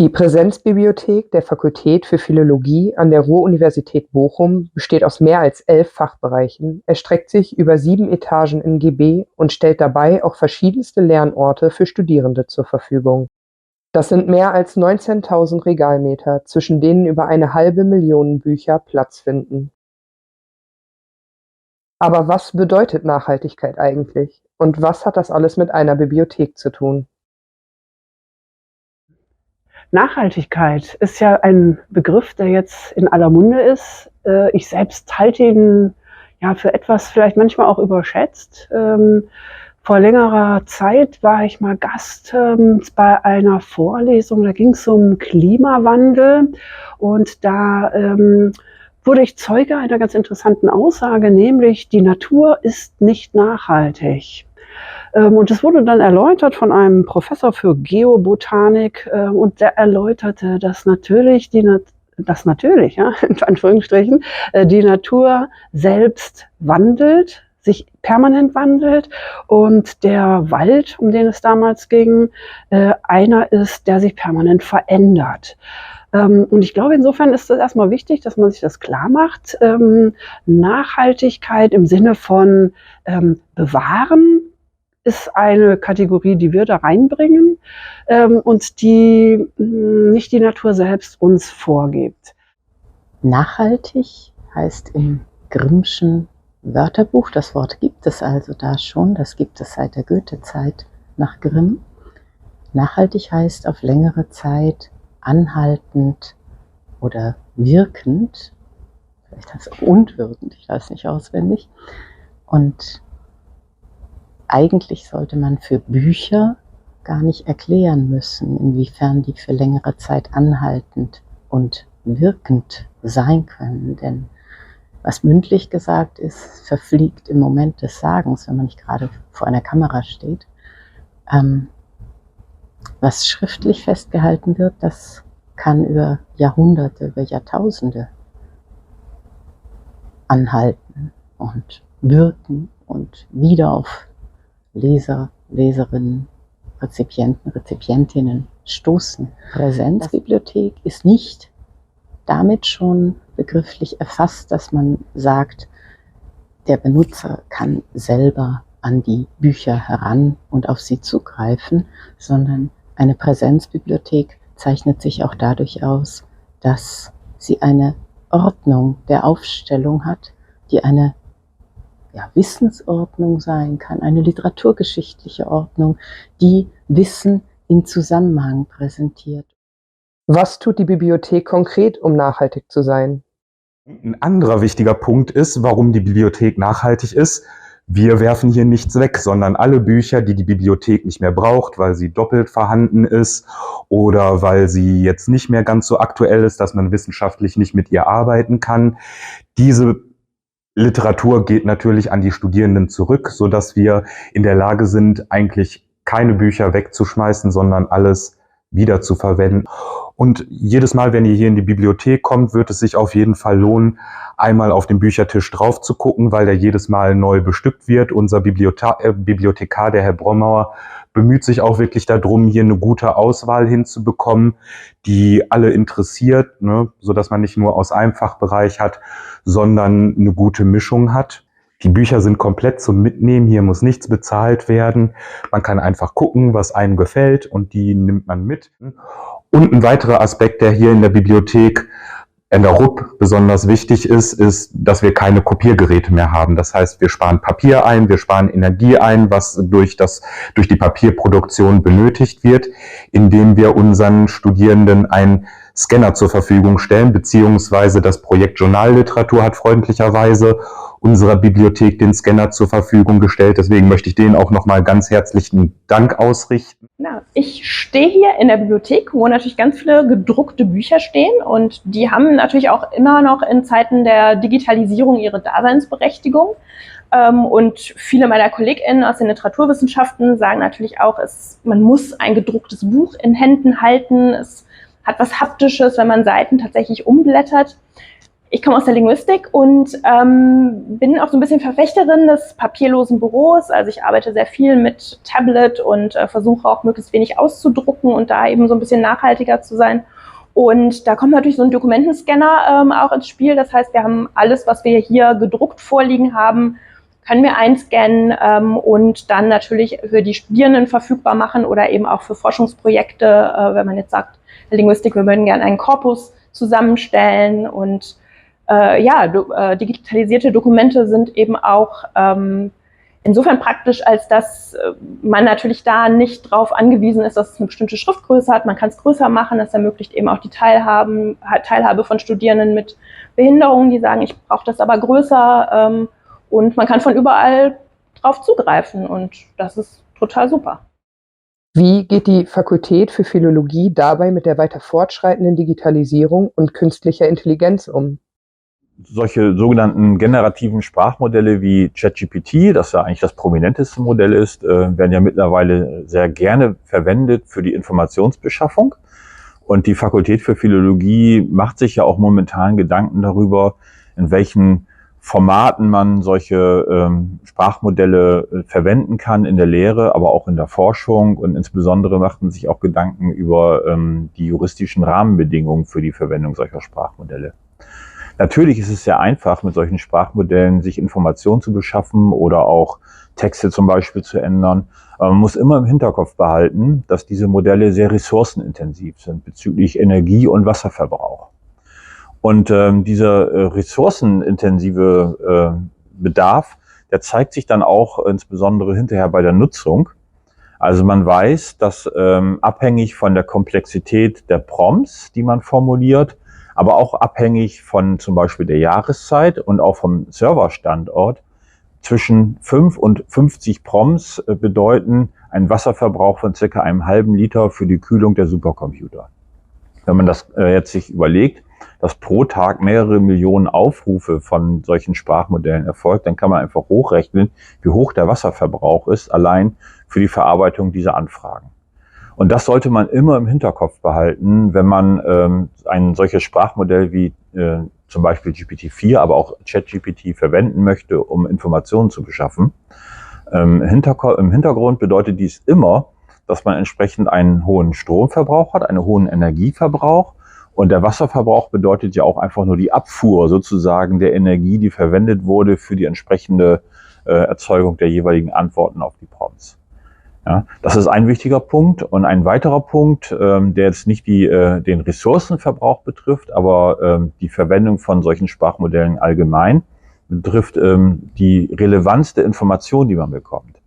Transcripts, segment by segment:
Die Präsenzbibliothek der Fakultät für Philologie an der Ruhr-Universität Bochum besteht aus mehr als 11 Fachbereichen, erstreckt sich über 7 Etagen in Gb und stellt dabei auch verschiedenste Lernorte für Studierende zur Verfügung. Das sind mehr als 19.000 Regalmeter, zwischen denen über eine halbe Million Bücher Platz finden. Aber was bedeutet Nachhaltigkeit eigentlich? Und was hat das alles mit einer Bibliothek zu tun? Nachhaltigkeit ist ja ein Begriff, der jetzt in aller Munde ist. Ich selbst halte ihn ja für etwas vielleicht manchmal auch überschätzt. Vor längerer Zeit war ich mal Gast bei einer Vorlesung, da ging es um Klimawandel und da wurde ich Zeuge einer ganz interessanten Aussage, nämlich die Natur ist nicht nachhaltig. Und das wurde dann erläutert von einem Professor für Geobotanik und der erläuterte, dass natürlich in Anführungsstrichen, die Natur selbst wandelt, sich permanent wandelt und der Wald, um den es damals ging, einer ist, der sich permanent verändert. Und ich glaube, insofern ist es erstmal wichtig, dass man sich das klar macht. Nachhaltigkeit im Sinne von bewahren ist eine Kategorie, die wir da reinbringen und die nicht die Natur selbst uns vorgibt. Nachhaltig heißt im Grimmschen Wörterbuch, das Wort gibt es also da schon, das gibt es seit der Goethe-Zeit nach Grimm. Nachhaltig heißt auf längere Zeit anhaltend oder wirkend, vielleicht heißt es auch unwirkend, ich weiß nicht auswendig. Und eigentlich sollte man für Bücher gar nicht erklären müssen, inwiefern die für längere Zeit anhaltend und wirkend sein können. Denn was mündlich gesagt ist, verfliegt im Moment des Sagens, wenn man nicht gerade vor einer Kamera steht. Was schriftlich festgehalten wird, das kann über Jahrhunderte, über Jahrtausende anhalten und wirken und wieder auf Leser, Leserinnen, Rezipienten, Rezipientinnen stoßen. Präsenzbibliothek ist nicht damit schon begrifflich erfasst, dass man sagt, der Benutzer kann selber an die Bücher heran und auf sie zugreifen, sondern eine Präsenzbibliothek zeichnet sich auch dadurch aus, dass sie eine Ordnung der Aufstellung hat, die eine Wissensordnung sein kann, eine literaturgeschichtliche Ordnung, die Wissen in Zusammenhang präsentiert. Was tut die Bibliothek konkret, um nachhaltig zu sein? Ein anderer wichtiger Punkt ist, warum die Bibliothek nachhaltig ist. Wir werfen hier nichts weg, sondern alle Bücher, die die Bibliothek nicht mehr braucht, weil sie doppelt vorhanden ist oder weil sie jetzt nicht mehr ganz so aktuell ist, dass man wissenschaftlich nicht mit ihr arbeiten kann. Diese Literatur geht natürlich an die Studierenden zurück, so dass wir in der Lage sind, eigentlich keine Bücher wegzuschmeißen, sondern alles wieder zu verwenden. Und jedes Mal, wenn ihr hier in die Bibliothek kommt, wird es sich auf jeden Fall lohnen, einmal auf den Büchertisch drauf zu gucken, weil der jedes Mal neu bestückt wird. Unser Bibliothekar, der Herr Brommauer, bemüht sich auch wirklich darum, hier eine gute Auswahl hinzubekommen, die alle interessiert, ne, so dass man nicht nur aus einem Fachbereich hat, sondern eine gute Mischung hat. Die Bücher sind komplett zum Mitnehmen, hier muss nichts bezahlt werden. Man kann einfach gucken, was einem gefällt und die nimmt man mit. Und ein weiterer Aspekt, der hier in der Bibliothek in der RUP besonders wichtig ist, dass wir keine Kopiergeräte mehr haben. Das heißt, wir sparen Papier ein, wir sparen Energie ein, was durch die Papierproduktion benötigt wird, indem wir unseren Studierenden einen Scanner zur Verfügung stellen, beziehungsweise das Projekt Journalliteratur hat freundlicherweise unserer Bibliothek den Scanner zur Verfügung gestellt. Deswegen möchte ich denen auch nochmal ganz herzlichen Dank ausrichten. Ja, ich stehe hier in der Bibliothek, wo natürlich ganz viele gedruckte Bücher stehen und die haben natürlich auch immer noch in Zeiten der Digitalisierung ihre Daseinsberechtigung. Und viele meiner KollegInnen aus den Literaturwissenschaften sagen natürlich auch, man muss ein gedrucktes Buch in Händen halten. Es hat was Haptisches, wenn man Seiten tatsächlich umblättert. Ich komme aus der Linguistik und bin auch so ein bisschen Verfechterin des papierlosen Büros. Also ich arbeite sehr viel mit Tablet und versuche auch möglichst wenig auszudrucken und da eben so ein bisschen nachhaltiger zu sein. Und da kommt natürlich so ein Dokumentenscanner auch ins Spiel. Das heißt, wir haben alles, was wir hier gedruckt vorliegen haben, können wir einscannen und dann natürlich für die Studierenden verfügbar machen oder eben auch für Forschungsprojekte, wenn man jetzt sagt, Linguistik, wir würden gerne einen Korpus zusammenstellen und digitalisierte Dokumente sind eben auch insofern praktisch, als dass man natürlich da nicht darauf angewiesen ist, dass es eine bestimmte Schriftgröße hat. Man kann es größer machen, das ermöglicht eben auch die Teilhabe von Studierenden mit Behinderungen, die sagen, ich brauche das aber größer und man kann von überall drauf zugreifen und das ist total super. Wie geht die Fakultät für Philologie dabei mit der weiter fortschreitenden Digitalisierung und künstlicher Intelligenz um? Solche sogenannten generativen Sprachmodelle wie ChatGPT, das ja eigentlich das prominenteste Modell ist, werden ja mittlerweile sehr gerne verwendet für die Informationsbeschaffung. Und die Fakultät für Philologie macht sich ja auch momentan Gedanken darüber, in welchen Formaten man solche Sprachmodelle verwenden kann in der Lehre, aber auch in der Forschung. Und insbesondere machten sich auch Gedanken über die juristischen Rahmenbedingungen für die Verwendung solcher Sprachmodelle. Natürlich ist es sehr einfach, mit solchen Sprachmodellen sich Informationen zu beschaffen oder auch Texte zum Beispiel zu ändern. Aber man muss immer im Hinterkopf behalten, dass diese Modelle sehr ressourcenintensiv sind bezüglich Energie- und Wasserverbrauch. Und dieser ressourcenintensive Bedarf, der zeigt sich dann auch insbesondere hinterher bei der Nutzung. Also man weiß, dass abhängig von der Komplexität der Prompts, die man formuliert, aber auch abhängig von zum Beispiel der Jahreszeit und auch vom Serverstandort, zwischen 5 und 50 Prompts bedeuten einen Wasserverbrauch von circa einem halben Liter für die Kühlung der Supercomputer. Wenn man das jetzt sich überlegt, dass pro Tag mehrere Millionen Aufrufe von solchen Sprachmodellen erfolgt, dann kann man einfach hochrechnen, wie hoch der Wasserverbrauch ist, allein für die Verarbeitung dieser Anfragen. Und das sollte man immer im Hinterkopf behalten, wenn man ein solches Sprachmodell wie zum Beispiel GPT-4, aber auch ChatGPT verwenden möchte, um Informationen zu beschaffen. Im Hintergrund bedeutet dies immer, dass man entsprechend einen hohen Stromverbrauch hat, einen hohen Energieverbrauch. Und der Wasserverbrauch bedeutet ja auch einfach nur die Abfuhr sozusagen der Energie, die verwendet wurde für die entsprechende Erzeugung der jeweiligen Antworten auf die Prompts. Ja, das ist ein wichtiger Punkt. Und ein weiterer Punkt, der jetzt nicht den Ressourcenverbrauch betrifft, aber die Verwendung von solchen Sprachmodellen allgemein, betrifft die Relevanz der Information, die man bekommt.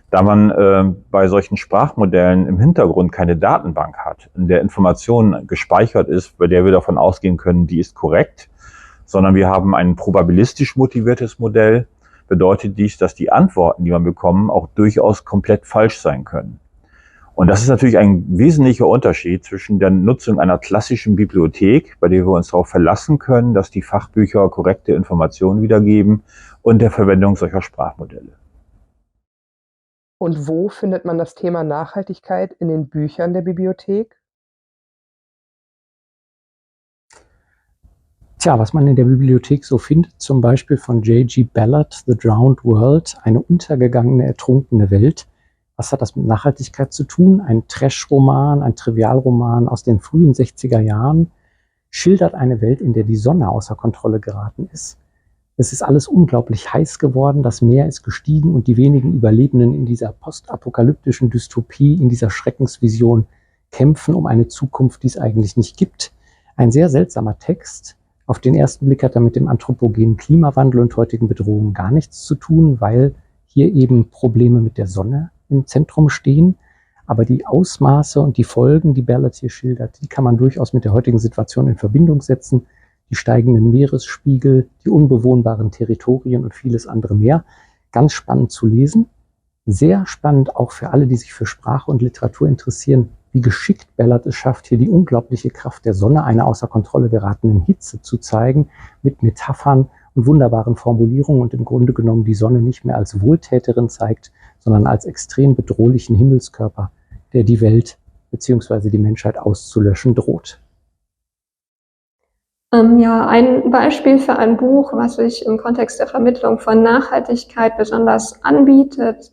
Da man bei solchen Sprachmodellen im Hintergrund keine Datenbank hat, in der Information gespeichert ist, bei der wir davon ausgehen können, die ist korrekt, sondern wir haben ein probabilistisch motiviertes Modell, bedeutet dies, dass die Antworten, die man bekommt, auch durchaus komplett falsch sein können. Und das ist natürlich ein wesentlicher Unterschied zwischen der Nutzung einer klassischen Bibliothek, bei der wir uns darauf verlassen können, dass die Fachbücher korrekte Informationen wiedergeben, und der Verwendung solcher Sprachmodelle. Und wo findet man das Thema Nachhaltigkeit in den Büchern der Bibliothek? Tja, was man in der Bibliothek so findet, zum Beispiel von J.G. Ballard, The Drowned World, eine untergegangene, ertrunkene Welt. Was hat das mit Nachhaltigkeit zu tun? Ein Trash-Roman, ein Trivialroman aus den frühen 60er Jahren, schildert eine Welt, in der die Sonne außer Kontrolle geraten ist. Es ist alles unglaublich heiß geworden, das Meer ist gestiegen und die wenigen Überlebenden in dieser postapokalyptischen Dystopie, in dieser Schreckensvision kämpfen um eine Zukunft, die es eigentlich nicht gibt. Ein sehr seltsamer Text. Auf den ersten Blick hat er mit dem anthropogenen Klimawandel und heutigen Bedrohungen gar nichts zu tun, weil hier eben Probleme mit der Sonne im Zentrum stehen. Aber die Ausmaße und die Folgen, die Ballard hier schildert, die kann man durchaus mit der heutigen Situation in Verbindung setzen. Die steigenden Meeresspiegel, die unbewohnbaren Territorien und vieles andere mehr. Ganz spannend zu lesen. Sehr spannend auch für alle, die sich für Sprache und Literatur interessieren, wie geschickt Ballard es schafft, hier die unglaubliche Kraft der Sonne, einer außer Kontrolle geratenen Hitze zu zeigen, mit Metaphern und wunderbaren Formulierungen und im Grunde genommen die Sonne nicht mehr als Wohltäterin zeigt, sondern als extrem bedrohlichen Himmelskörper, der die Welt bzw. die Menschheit auszulöschen droht. Ja, ein Beispiel für ein Buch, was sich im Kontext der Vermittlung von Nachhaltigkeit besonders anbietet,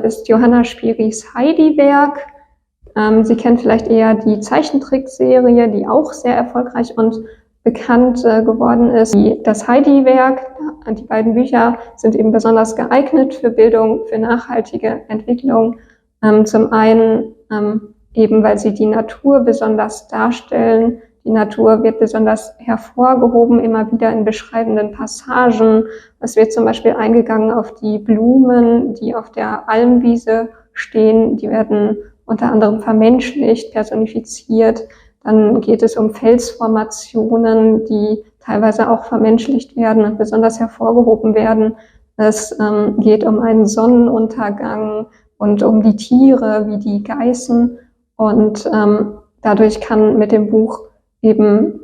ist Johanna Spiris Heidi-Werk. Sie kennt vielleicht eher die Zeichentrickserie, die auch sehr erfolgreich und bekannt geworden ist. Das Heidi-Werk, die beiden Bücher sind eben besonders geeignet für Bildung, für nachhaltige Entwicklung. Zum einen eben, weil sie die Natur besonders darstellen. Die Natur wird besonders hervorgehoben, immer wieder in beschreibenden Passagen. Es wird zum Beispiel eingegangen auf die Blumen, die auf der Almwiese stehen. Die werden unter anderem vermenschlicht, personifiziert. Dann geht es um Felsformationen, die teilweise auch vermenschlicht werden und besonders hervorgehoben werden. Es geht um einen Sonnenuntergang und um die Tiere, wie die Geißen. Und dadurch kann mit dem Buch eben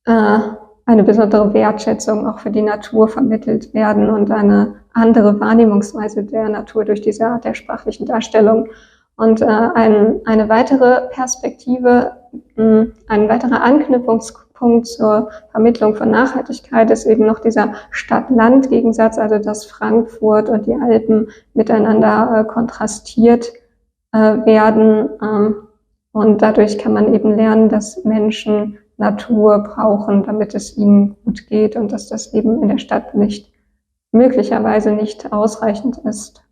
eine besondere Wertschätzung auch für die Natur vermittelt werden und eine andere Wahrnehmungsweise der Natur durch diese Art der sprachlichen Darstellung. Und eine weitere Perspektive, ein weiterer Anknüpfungspunkt zur Vermittlung von Nachhaltigkeit ist eben noch dieser Stadt-Land-Gegensatz, also dass Frankfurt und die Alpen miteinander kontrastiert werden. Und dadurch kann man eben lernen, dass Menschen Natur brauchen, damit es ihnen gut geht und dass das Leben in der Stadt möglicherweise nicht ausreichend ist.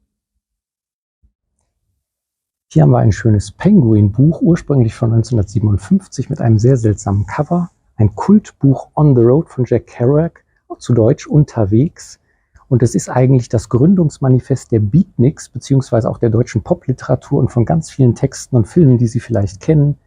Hier haben wir ein schönes Penguin-Buch, ursprünglich von 1957 mit einem sehr seltsamen Cover. Ein Kultbuch On the Road von Jack Kerouac, zu Deutsch Unterwegs. Und es ist eigentlich das Gründungsmanifest der Beatniks, beziehungsweise auch der deutschen Popliteratur und von ganz vielen Texten und Filmen, die Sie vielleicht kennen.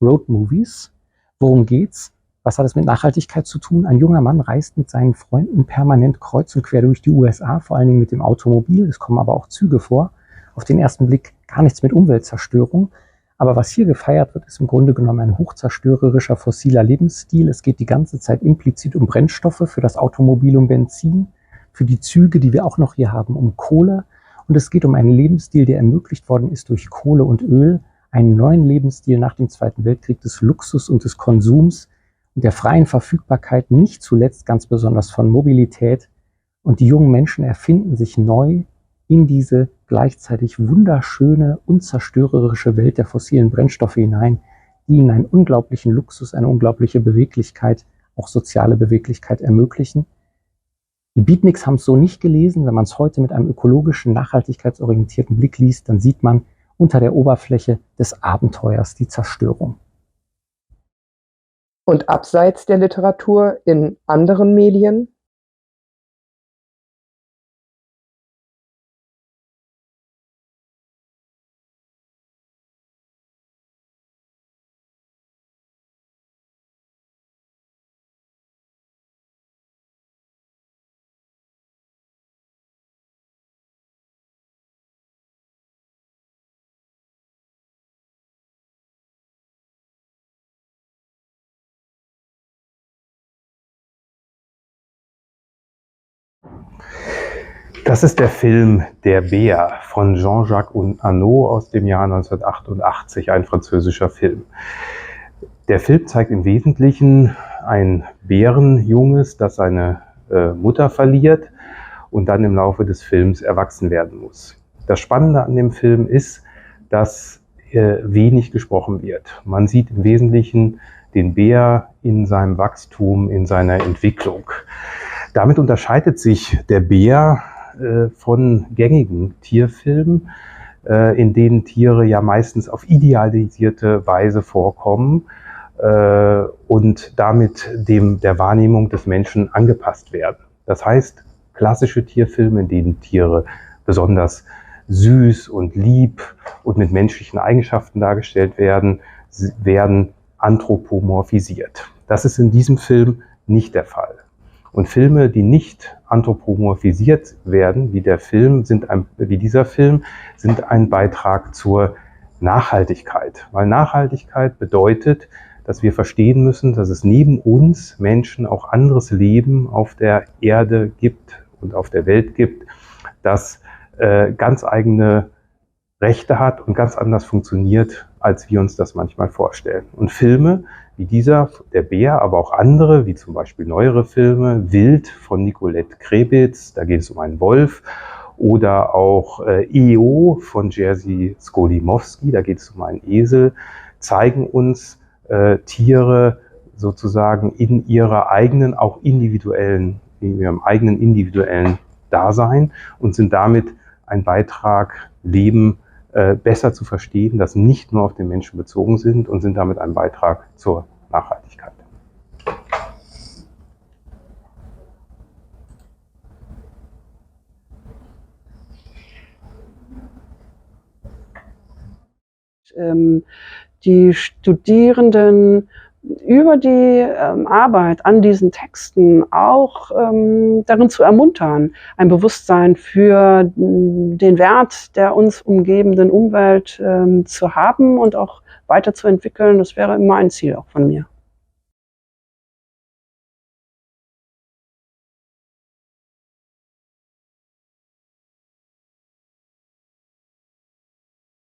Road Movies. Worum geht's? Was hat es mit Nachhaltigkeit zu tun? Ein junger Mann reist mit seinen Freunden permanent kreuz und quer durch die USA, vor allen Dingen mit dem Automobil. Es kommen aber auch Züge vor. Auf den ersten Blick gar nichts mit Umweltzerstörung. Aber was hier gefeiert wird, ist im Grunde genommen ein hochzerstörerischer fossiler Lebensstil. Es geht die ganze Zeit implizit um Brennstoffe, für das Automobil um Benzin, für die Züge, die wir auch noch hier haben, um Kohle. Und es geht um einen Lebensstil, der ermöglicht worden ist durch Kohle und Öl, einen neuen Lebensstil nach dem Zweiten Weltkrieg des Luxus und des Konsums und der freien Verfügbarkeit, nicht zuletzt ganz besonders von Mobilität. Und die jungen Menschen erfinden sich neu in diese gleichzeitig wunderschöne, unzerstörerische Welt der fossilen Brennstoffe hinein, die ihnen einen unglaublichen Luxus, eine unglaubliche Beweglichkeit, auch soziale Beweglichkeit ermöglichen. Die Beatniks haben es so nicht gelesen. Wenn man es heute mit einem ökologischen, nachhaltigkeitsorientierten Blick liest, dann sieht man unter der Oberfläche des Abenteuers die Zerstörung. Und abseits der Literatur in anderen Medien? Das ist der Film Der Bär von Jean-Jacques Annaud aus dem Jahr 1988, ein französischer Film. Der Film zeigt im Wesentlichen ein Bärenjunges, das seine Mutter verliert und dann im Laufe des Films erwachsen werden muss. Das Spannende an dem Film ist, dass wenig gesprochen wird. Man sieht im Wesentlichen den Bär in seinem Wachstum, in seiner Entwicklung. Damit unterscheidet sich der Bär von gängigen Tierfilmen, in denen Tiere ja meistens auf idealisierte Weise vorkommen und damit der Wahrnehmung des Menschen angepasst werden. Das heißt, klassische Tierfilme, in denen Tiere besonders süß und lieb und mit menschlichen Eigenschaften dargestellt werden, werden anthropomorphisiert. Das ist in diesem Film nicht der Fall. Und Filme, die nicht anthropomorphisiert werden, wie dieser Film, sind ein Beitrag zur Nachhaltigkeit. Weil Nachhaltigkeit bedeutet, dass wir verstehen müssen, dass es neben uns Menschen auch anderes Leben auf der Erde gibt und auf der Welt gibt, das ganz eigene Rechte hat und ganz anders funktioniert, als wir uns das manchmal vorstellen. Und Filme wie dieser, der Bär, aber auch andere, wie zum Beispiel neuere Filme, Wild von Nicolette Krebitz, da geht es um einen Wolf, oder auch EO von Jerzy Skolimowski, da geht es um einen Esel, zeigen uns Tiere sozusagen in ihrer eigenen, auch individuellen, in ihrem eigenen individuellen Dasein und sind damit ein Beitrag, Leben besser zu verstehen, das nicht nur auf den Menschen bezogen sind und sind damit ein Beitrag zur Nachhaltigkeit. Die Studierenden über die Arbeit an diesen Texten auch darin zu ermuntern, ein Bewusstsein für den Wert der uns umgebenden Umwelt zu haben und auch weiterzuentwickeln. Das wäre immer ein Ziel auch von mir.